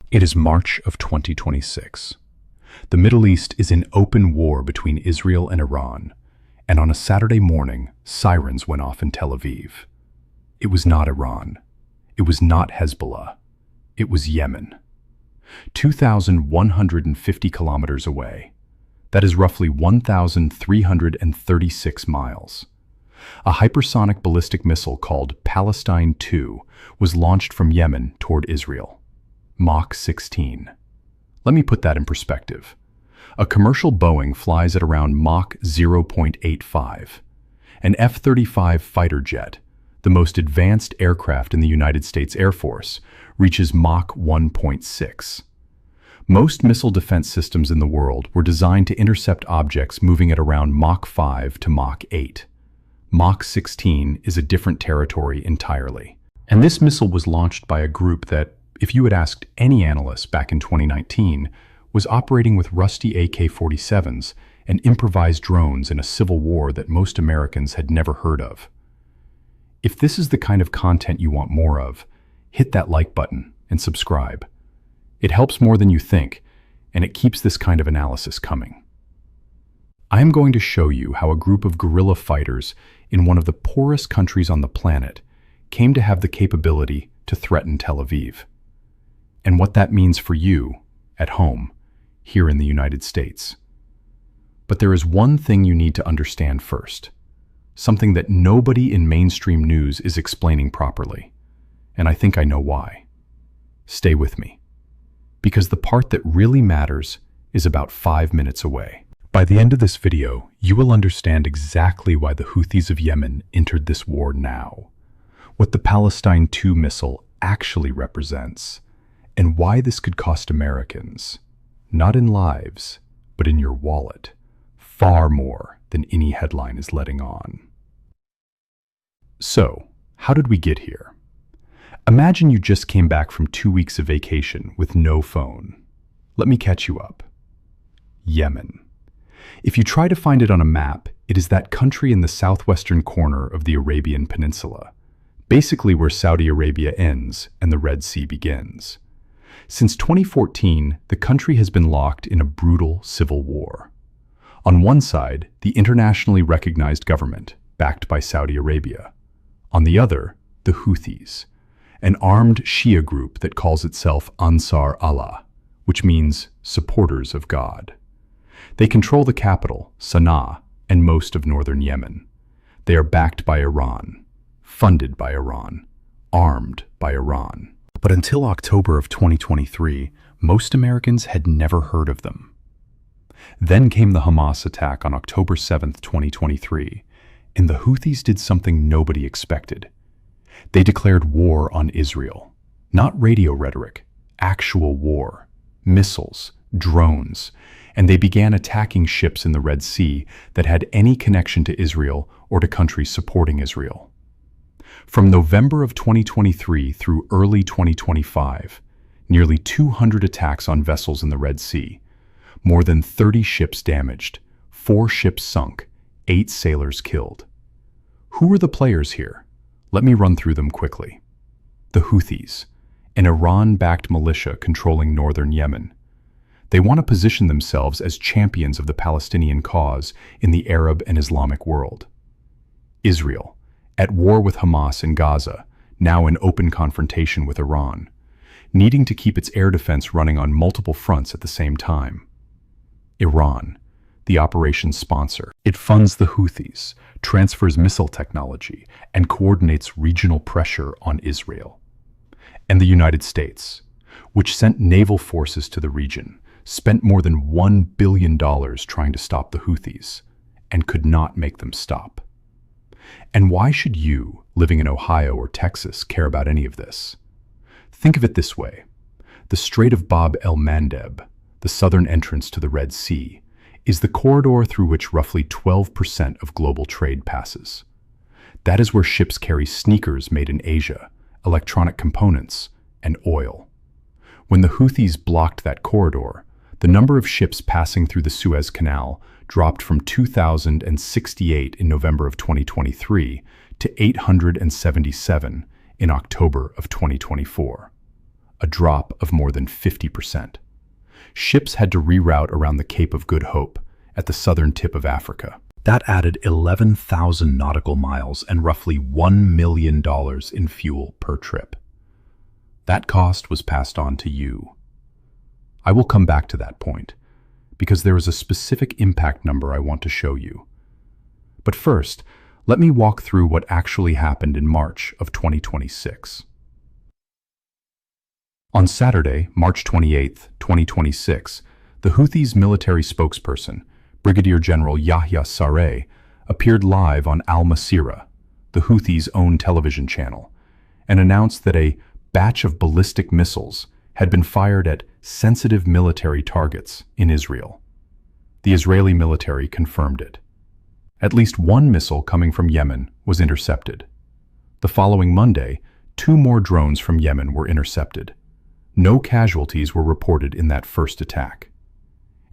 It is March of 2026. The Middle East is in open war between Israel and Iran, and on a Saturday morning, sirens went off in Tel Aviv. It was not Iran. It was not Hezbollah. It was Yemen. 2,150 kilometers away. That is roughly 1,336 miles. A hypersonic ballistic missile called Palestine 2 was launched from Yemen toward Israel. Mach 16. Let me put that in perspective. A commercial Boeing flies at around Mach 0.85. An F-35 fighter jet, the most advanced aircraft in the United States Air Force, reaches Mach 1.6. Most missile defense systems in the world were designed to intercept objects moving at around Mach 5 to Mach 8. Mach 16 is a different territory entirely. And this missile was launched by a group that, if you had asked any analyst back in 2019, was operating with rusty AK-47s and improvised drones in a civil war that most Americans had never heard of. If this is the kind of content you want more of, hit that like button and subscribe. It helps more than you think, and it keeps this kind of analysis coming. I am going to show you how a group of guerrilla fighters in one of the poorest countries on the planet came to have the capability to threaten Tel Aviv, and what that means for you at home here in the United States. But there is one thing you need to understand first, something that nobody in mainstream news is explaining properly, and I think I know why. Stay with me, because the part that really matters is about 5 minutes away. By the end of this video, you will understand exactly why the Houthis of Yemen entered this war now, what the Palestine 2 missile actually represents, and why this could cost Americans, not in lives, but in your wallet, far more than any headline is letting on. So, how did we get here? Imagine you just came back from 2 weeks of vacation with no phone. Let me catch you up. Yemen. If you try to find it on a map, it is that country in the southwestern corner of the Arabian Peninsula, basically where Saudi Arabia ends and the Red Sea begins. Since 2014, the country has been locked in a brutal civil war. On one side, the internationally recognized government, backed by Saudi Arabia. On the other, the Houthis, an armed Shia group that calls itself Ansar Allah, which means supporters of God. They control the capital, Sana'a, and most of northern Yemen. They are backed by Iran, funded by Iran, armed by Iran. But until October of 2023, most Americans had never heard of them. Then came the Hamas attack on October 7, 2023, and the Houthis did something nobody expected. They declared war on Israel. Not radio rhetoric, actual war, missiles, drones, and they began attacking ships in the Red Sea that had any connection to Israel or to countries supporting Israel. From November of 2023 through early 2025, nearly 200 attacks on vessels in the Red Sea, more than 30 ships damaged, 4 ships sunk, 8 sailors killed. Who are the players here? Let me run through them quickly. The Houthis, an Iran-backed militia controlling northern Yemen. They want to position themselves as champions of the Palestinian cause in the Arab and Islamic world. Israel, at war with Hamas in Gaza, now in open confrontation with Iran, needing to keep its air defense running on multiple fronts at the same time. Iran, the operation's sponsor. It funds the Houthis, transfers missile technology, and coordinates regional pressure on Israel. And the United States, which sent naval forces to the region, spent more than $1 billion trying to stop the Houthis, and could not make them stop. And why should you, living in Ohio or Texas, care about any of this? Think of it this way. The Strait of Bab el-Mandeb, the southern entrance to the Red Sea, is the corridor through which roughly 12% of global trade passes. That is where ships carry sneakers made in Asia, electronic components, and oil. When the Houthis blocked that corridor, the number of ships passing through the Suez Canal dropped from 2,068 in November of 2023 to 877 in October of 2024. a drop of more than 50%. Ships had to reroute around the Cape of Good Hope at the southern tip of Africa. That added 11,000 nautical miles and roughly $1 million in fuel per trip. That cost was passed on to you. I will come back to that point, because there is a specific impact number I want to show you. But first, let me walk through what actually happened in March of 2026. On Saturday, March 28, 2026, the Houthis' military spokesperson, Brigadier General Yahya Saree, appeared live on Al Masirah, the Houthis' own television channel, and announced that a batch of ballistic missiles had been fired at sensitive military targets in Israel. The Israeli military confirmed it. At least one missile coming from Yemen was intercepted. The following Monday, 2 more drones from Yemen were intercepted. No casualties were reported in that first attack.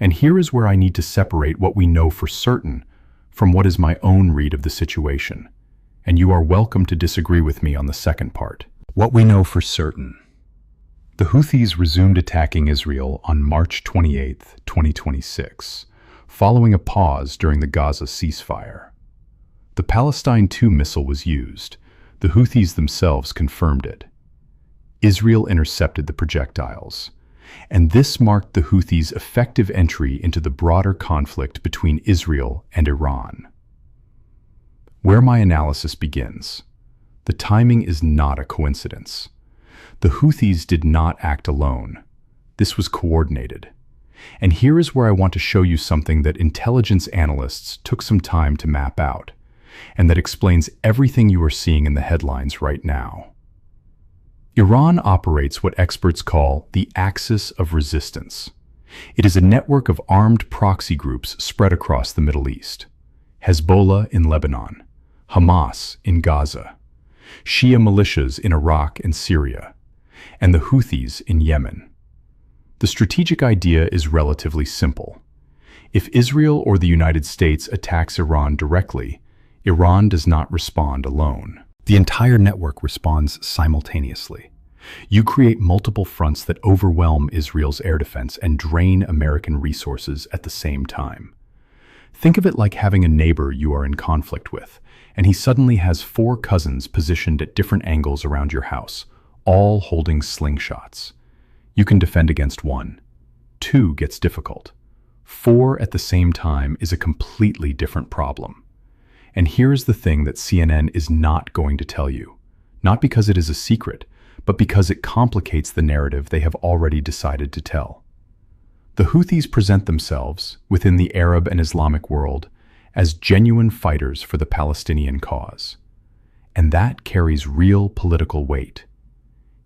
And here is where I need to separate what we know for certain from what is my own read of the situation. And you are welcome to disagree with me on the second part. What we know for certain. The Houthis resumed attacking Israel on March 28, 2026, following a pause during the Gaza ceasefire. The Palestine 2 missile was used. The Houthis themselves confirmed it. Israel intercepted the projectiles, and this marked the Houthis' effective entry into the broader conflict between Israel and Iran. Where my analysis begins, the timing is not a coincidence. The Houthis did not act alone. This was coordinated. And here is where I want to show you something that intelligence analysts took some time to map out, and that explains everything you are seeing in the headlines right now. Iran operates what experts call the axis of resistance. It is a network of armed proxy groups spread across the Middle East. Hezbollah in Lebanon, Hamas in Gaza, Shia militias in Iraq and Syria, and the Houthis in Yemen. The strategic idea is relatively simple. If Israel or the United States attacks Iran directly, Iran does not respond alone. The entire network responds simultaneously. You create multiple fronts that overwhelm Israel's air defense and drain American resources at the same time. Think of it like having a neighbor you are in conflict with, and he suddenly has 4 cousins positioned at different angles around your house, all holding slingshots. You can defend against 1. 2 gets difficult. 4 at the same time is a completely different problem. And here's the thing that CNN is not going to tell you. Not because it is a secret, but because it complicates the narrative they have already decided to tell. The Houthis present themselves, within the Arab and Islamic world, as genuine fighters for the Palestinian cause. And that carries real political weight.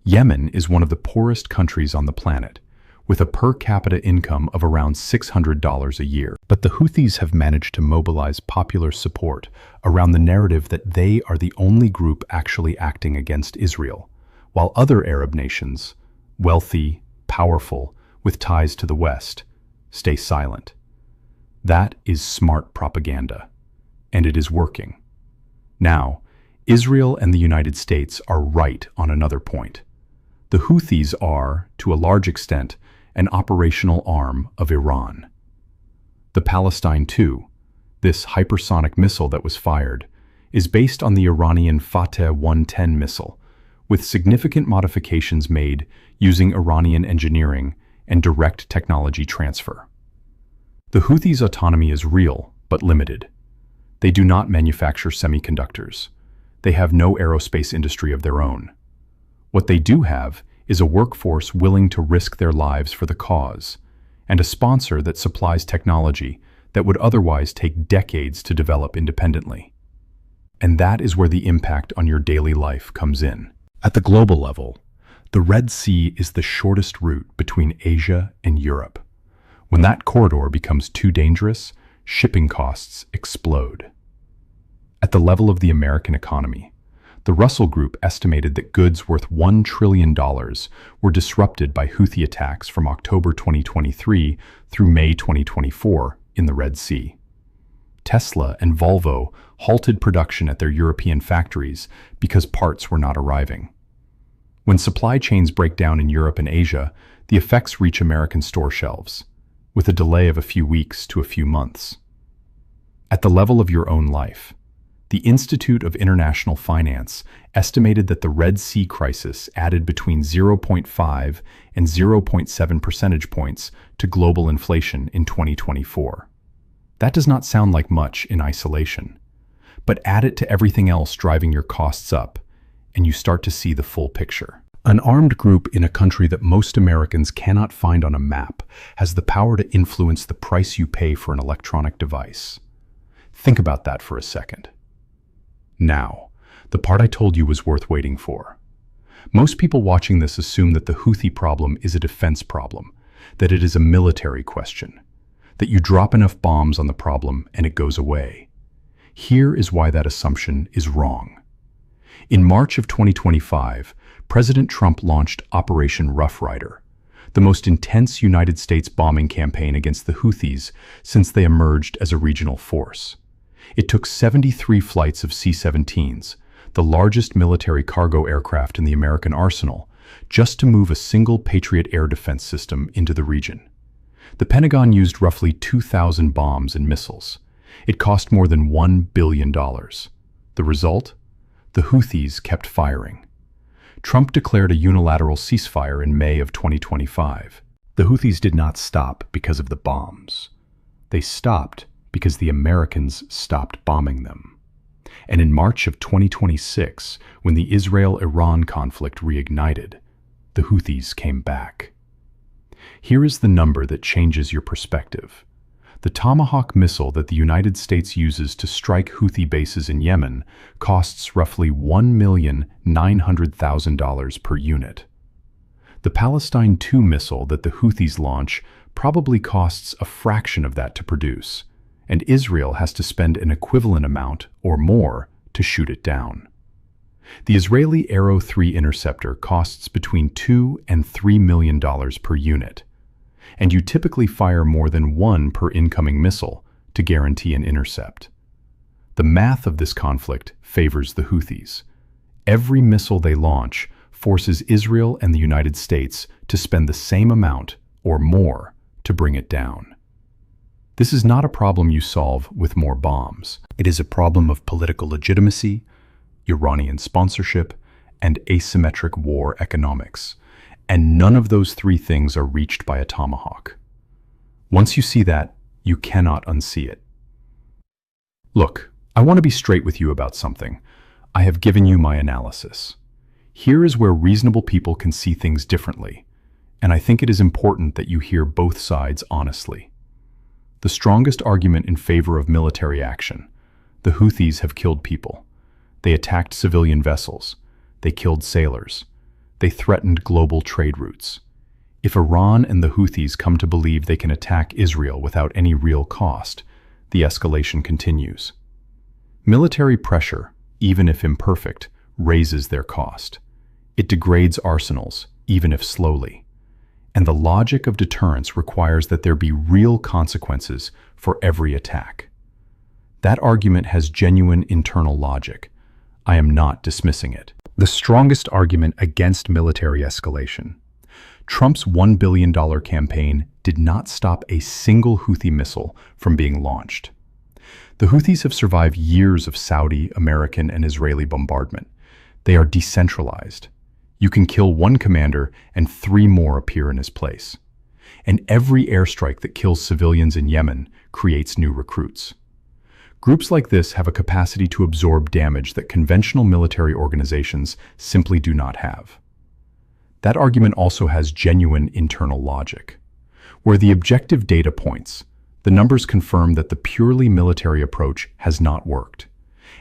Yemen is one of the poorest countries on the planet, with a per capita income of around $600 a year. But the Houthis have managed to mobilize popular support around the narrative that they are the only group actually acting against Israel, while other Arab nations, wealthy, powerful, with ties to the West, stay silent. That is smart propaganda, and it is working. Now, Israel and the United States are right on another point. The Houthis are, to a large extent, an operational arm of Iran. The Palestine 2, this hypersonic missile that was fired, is based on the Iranian Fateh 110 missile, with significant modifications made using Iranian engineering and direct technology transfer. The Houthis' autonomy is real, but limited. They do not manufacture semiconductors. They have no aerospace industry of their own. What they do have is a workforce willing to risk their lives for the cause, and a sponsor that supplies technology that would otherwise take decades to develop independently. And that is where the impact on your daily life comes in. At the global level, the Red Sea is the shortest route between Asia and Europe. When that corridor becomes too dangerous, shipping costs explode. At the level of the American economy, the Russell Group estimated that goods worth $1 trillion were disrupted by Houthi attacks from October 2023 through May 2024 in the Red Sea. Tesla and Volvo halted production at their European factories because parts were not arriving. When supply chains break down in Europe and Asia, the effects reach American store shelves, with a delay of a few weeks to a few months. At the level of your own life, the Institute of International Finance estimated that the Red Sea crisis added between 0.5 and 0.7 percentage points to global inflation in 2024. That does not sound like much in isolation, but add it to everything else driving your costs up, and you start to see the full picture. An armed group in a country that most Americans cannot find on a map has the power to influence the price you pay for an electronic device. Think about that for a second. Now, the part I told you was worth waiting for. Most people watching this assume that the Houthi problem is a defense problem, that it is a military question, that you drop enough bombs on the problem and it goes away. Here is why that assumption is wrong. In March of 2025, President Trump launched Operation Rough Rider, the most intense United States bombing campaign against the Houthis since they emerged as a regional force. It took 73 flights of C-17s, the largest military cargo aircraft in the American arsenal, just to move a single Patriot air defense system into the region. The Pentagon used roughly 2,000 bombs and missiles. It cost more than $1 billion. The result? The Houthis kept firing. Trump declared a unilateral ceasefire in May of 2025. The Houthis did not stop because of the bombs. They stopped because the Americans stopped bombing them. And in March of 2026, when the Israel-Iran conflict reignited, the Houthis came back. Here is the number that changes your perspective. The Tomahawk missile that the United States uses to strike Houthi bases in Yemen costs roughly $1,900,000 per unit. The Palestine 2 missile that the Houthis launch probably costs a fraction of that to produce, and Israel has to spend an equivalent amount or more to shoot it down. The Israeli Arrow 3 interceptor costs between $2 and $3 million per unit, and you typically fire more than one per incoming missile to guarantee an intercept. The math of this conflict favors the Houthis. Every missile they launch forces Israel and the United States to spend the same amount or more to bring it down. This is not a problem you solve with more bombs. It is a problem of political legitimacy, Iranian sponsorship, and asymmetric war economics. And none of those three things are reached by a tomahawk. Once you see that, you cannot unsee it. Look, I want to be straight with you about something. I have given you my analysis. Here is where reasonable people can see things differently, and I think it is important that you hear both sides honestly. The strongest argument in favor of military action: the Houthis have killed people. They attacked civilian vessels. They killed sailors. They threatened global trade routes. If Iran and the Houthis come to believe they can attack Israel without any real cost, the escalation continues. Military pressure, even if imperfect, raises their cost. It degrades arsenals, even if slowly. And the logic of deterrence requires that there be real consequences for every attack. That argument has genuine internal logic. I am not dismissing it. The strongest argument against military escalation: Trump's $1 billion campaign did not stop a single Houthi missile from being launched. The Houthis have survived years of Saudi, American, and Israeli bombardment. They are decentralized. You can kill one commander and 3 more appear in his place. And every airstrike that kills civilians in Yemen creates new recruits. Groups like this have a capacity to absorb damage that conventional military organizations simply do not have. That argument also has genuine internal logic. Where the objective data points, the numbers confirm that the purely military approach has not worked,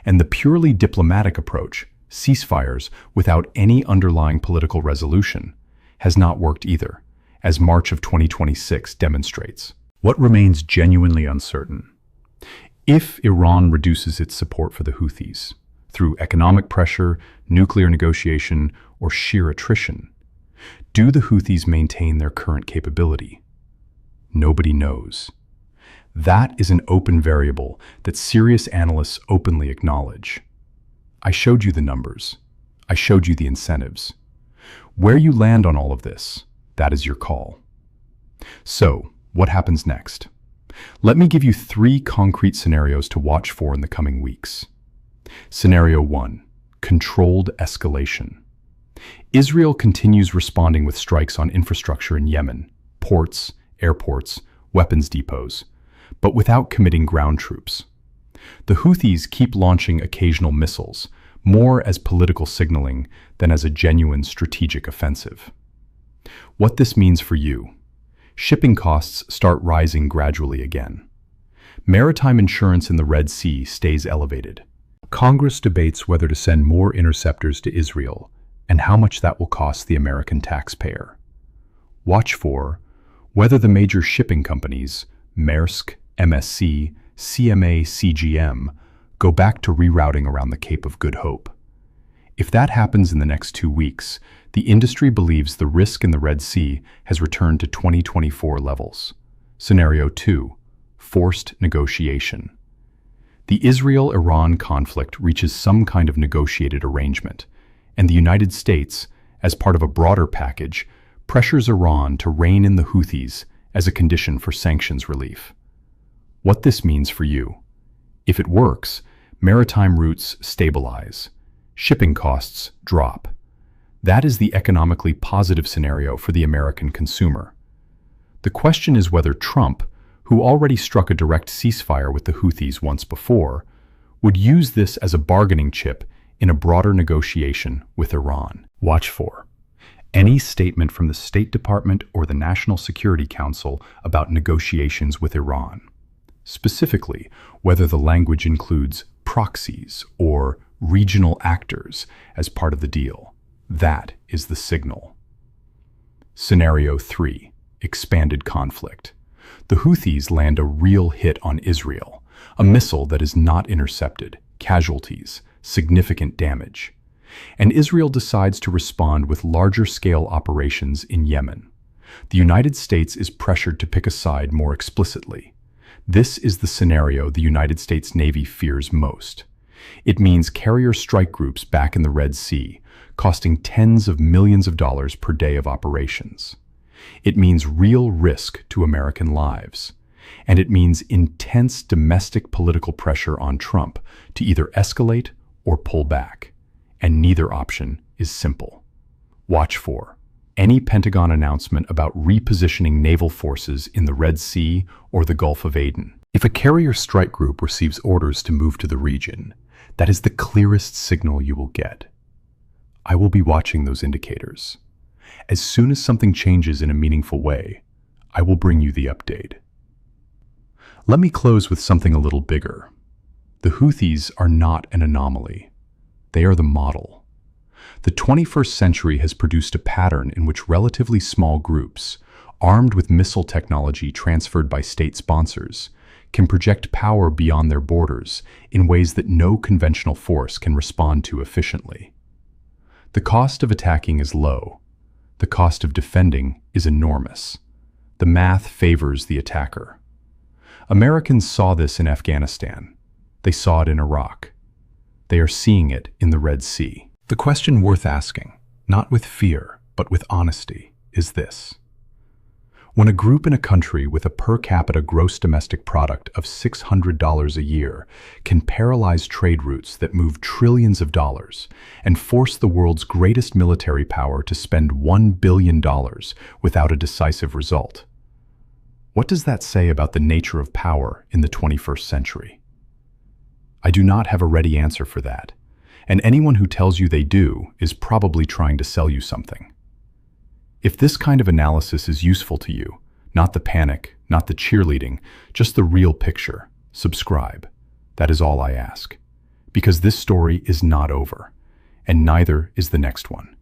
and the purely diplomatic approach, ceasefires without any underlying political resolution, has not worked either, as March of 2026 demonstrates. What remains genuinely uncertain? If Iran reduces its support for the Houthis through economic pressure, nuclear negotiation, or sheer attrition, do the Houthis maintain their current capability? Nobody knows. That is an open variable that serious analysts openly acknowledge. I showed you the numbers. I showed you the incentives. Where you land on all of this, that is your call. So, what happens next? Let me give you 3 concrete scenarios to watch for in the coming weeks. Scenario 1. Controlled escalation. Israel continues responding with strikes on infrastructure in Yemen, ports, airports, weapons depots, but without committing ground troops. The Houthis keep launching occasional missiles, more as political signaling than as a genuine strategic offensive. What this means for you: shipping costs start rising gradually again. Maritime insurance in the Red Sea stays elevated. Congress debates whether to send more interceptors to Israel and how much that will cost the American taxpayer. Watch for whether the major shipping companies, Maersk, MSC, CMA, CGM, go back to rerouting around the Cape of Good Hope. If that happens in the next 2 weeks, the industry believes the risk in the Red Sea has returned to 2024 levels. Scenario 2. Forced negotiation. The Israel-Iran conflict reaches some kind of negotiated arrangement, and the United States, as part of a broader package, pressures Iran to rein in the Houthis as a condition for sanctions relief. What this means for you: if it works, maritime routes stabilize, shipping costs drop. That is the economically positive scenario for the American consumer. The question is whether Trump, who already struck a direct ceasefire with the Houthis once before, would use this as a bargaining chip in a broader negotiation with Iran. Watch for any statement from the State Department or the National Security Council about negotiations with Iran. Specifically, whether the language includes proxies or regional actors as part of the deal. That is the signal. Scenario 3. Expanded conflict. The Houthis land a real hit on Israel, a missile that is not intercepted, casualties, significant damage. And Israel decides to respond with larger-scale operations in Yemen. The United States is pressured to pick a side more explicitly. This is the scenario the United States Navy fears most. It means carrier strike groups back in the Red Sea, costing tens of millions of dollars per day of operations. It means real risk to American lives. And it means intense domestic political pressure on Trump to either escalate or pull back. And neither option is simple. Watch for any Pentagon announcement about repositioning naval forces in the Red Sea or the Gulf of Aden. If a carrier strike group receives orders to move to the region, that is the clearest signal you will get. I will be watching those indicators. As soon as something changes in a meaningful way, I will bring you the update. Let me close with something a little bigger. The Houthis are not an anomaly. They are the model. The 21st century has produced a pattern in which relatively small groups, armed with missile technology transferred by state sponsors, can project power beyond their borders in ways that no conventional force can respond to efficiently. The cost of attacking is low. The cost of defending is enormous. The math favors the attacker. Americans saw this in Afghanistan. They saw it in Iraq. They are seeing it in the Red Sea. The question worth asking, not with fear, but with honesty, is this. When a group in a country with a per capita gross domestic product of $600 a year can paralyze trade routes that move trillions of dollars and force the world's greatest military power to spend $1 billion without a decisive result, what does that say about the nature of power in the 21st century? I do not have a ready answer for that, and anyone who tells you they do is probably trying to sell you something. If this kind of analysis is useful to you, not the panic, not the cheerleading, just the real picture, subscribe. That is all I ask. Because this story is not over, and neither is the next one.